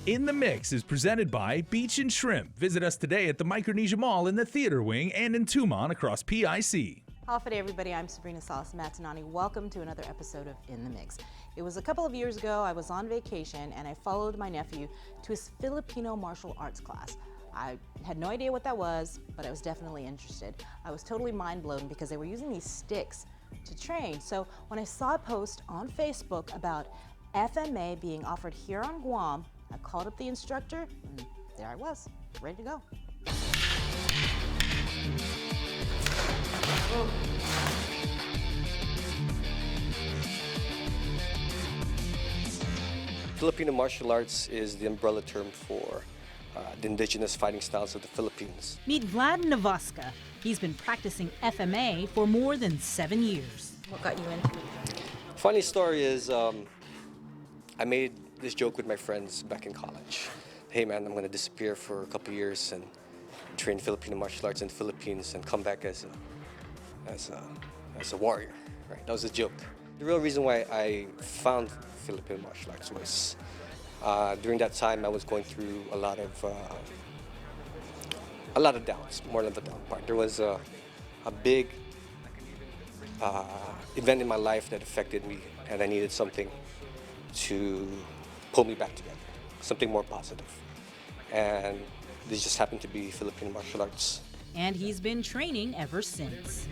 In the Mix is presented by Beach and Shrimp. Visit us today at the Micronesia Mall in the Theater Wing and in Tumon across PIC. Howdy everybody, I'm Sabrina Matinani. Welcome to another episode of In the Mix. It was a couple of years ago, I was on vacation and I followed my nephew to his Filipino martial arts class. I had no idea what that was, but I was definitely interested. I was totally mind blown because they were using these sticks to train. So when I saw a post on Facebook about FMA being offered here on Guam, I called up the instructor and there I was, ready to go. Filipino martial arts is the umbrella term for the indigenous fighting styles of the Philippines. Meet Vlad Navaska. He's been practicing FMA for more than 7 years. What got you into it? Funny story is I made this joke with my friends back in college. Hey man, I'm gonna disappear for a couple years and train Filipino martial arts in the Philippines and come back as a warrior. Right? That was a joke. The real reason why I found Filipino martial arts was during that time I was going through a lot of doubts, more than the doubt part. There was a big event in my life that affected me, and I needed something to pull me back together, something more positive. And this just happened to be Filipino martial arts. And he's been training ever since.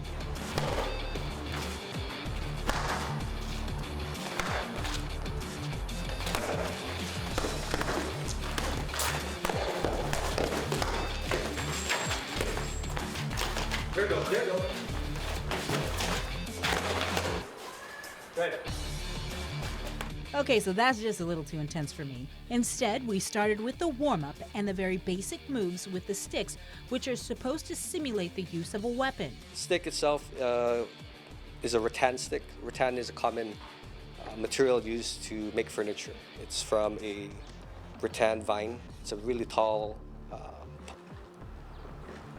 There you go, there you go. Right. Okay, so that's just a little too intense for me. Instead, we started with the warm-up and the very basic moves with the sticks, which are supposed to simulate the use of a weapon. Stick itself is a rattan stick. Rattan is a common material used to make furniture. It's from a rattan vine. It's a really tall,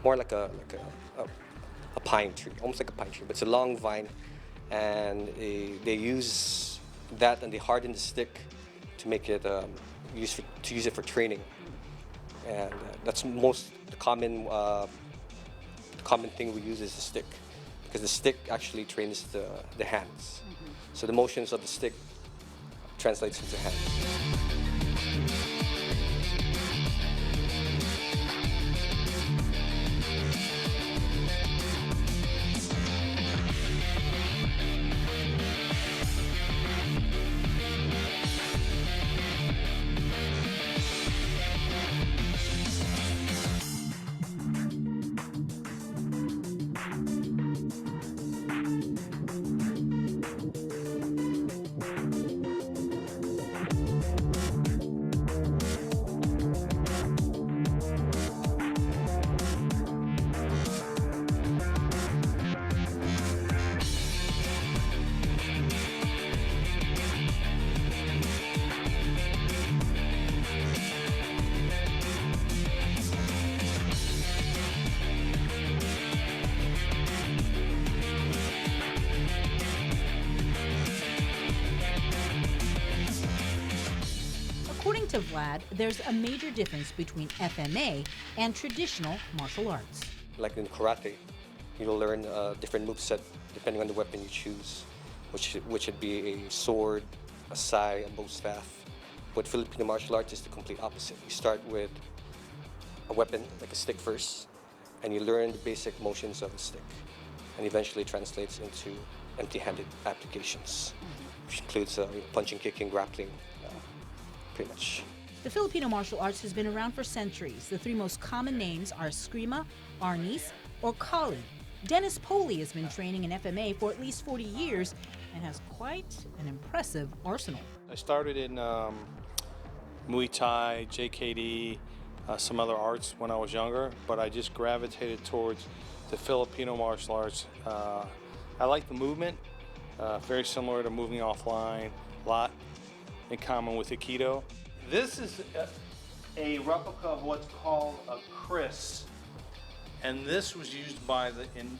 more like a pine tree, almost like a pine tree, but it's a long vine, and they use that and they harden the stick to make it use it for training, and that's the common thing we use is the stick, because the stick actually trains the hands. So the motions of the stick translates into hands. According to Vlad, there's a major difference between FMA and traditional martial arts. Like in karate, you'll learn a different moveset depending on the weapon you choose, which would be a sword, a sai, a bow staff. With Filipino martial arts is the complete opposite. You start with a weapon, like a stick first, and you learn the basic motions of the stick, and eventually translates into empty-handed applications, which includes punching, kicking, grappling, pretty much. The Filipino martial arts has been around for centuries. The three most common names are Eskrima, Arnis, or Kali. Dennis Poley has been training in FMA for at least 40 years and has quite an impressive arsenal. I started in Muay Thai, JKD, some other arts when I was younger, but I just gravitated towards the Filipino martial arts. I like the movement, very similar to moving offline, a lot in common with Aikido. This is a replica of what's called a kris, and this was used by in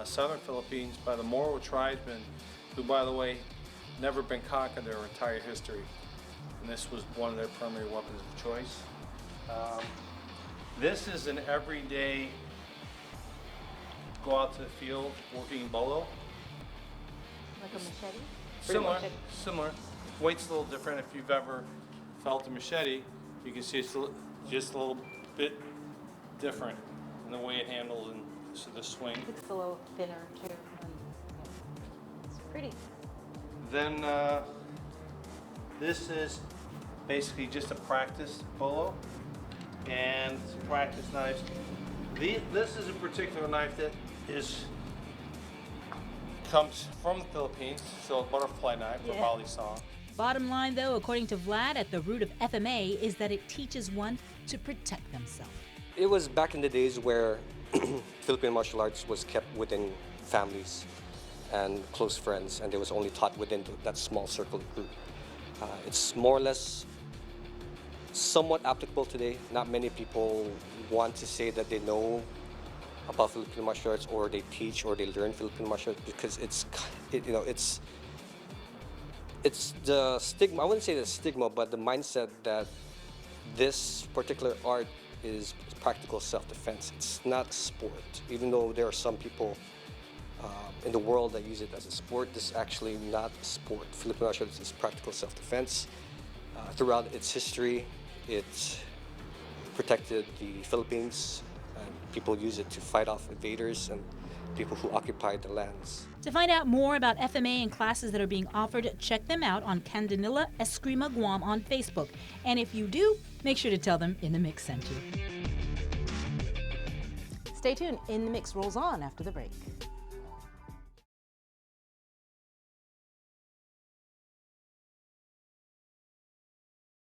southern Philippines by the Moro tribesmen, who, by the way, never been conquered their entire history. and this was one of their primary weapons of choice. This is an everyday go out to the field working bolo. Like a machete? Similar. Weight's a little different. If you've ever felt a machete, you can see it's just a little bit different in the way it handles and the swing. It's a little thinner too. It's pretty. Then this is basically just a practice bolo and some practice knives. This is a particular knife that comes from the Philippines, so a butterfly knife or bali saw. Bottom line, though, according to Vlad, at the root of FMA is that it teaches one to protect themselves. It was back in the days where Filipino martial arts was kept within families and close friends, and it was only taught within that small circle of group. It's more or less somewhat applicable today. Not many people want to say that they know about Filipino martial arts, or they teach, or they learn Filipino martial arts, because it's the stigma. I wouldn't say the stigma, but the mindset that this particular art is practical self-defense. It's not a sport, even though there are some people in the world that use it as a sport. This is actually not a sport. Filipino martial arts is practical self-defense. Throughout its history, it protected the Philippines, and people use it to fight off invaders and people who occupied the lands. To find out more about FMA and classes that are being offered, check them out on Candanilla Eskrima Guam on Facebook. And if you do, make sure to tell them In the Mix sent you. Stay tuned. In the Mix rolls on after the break.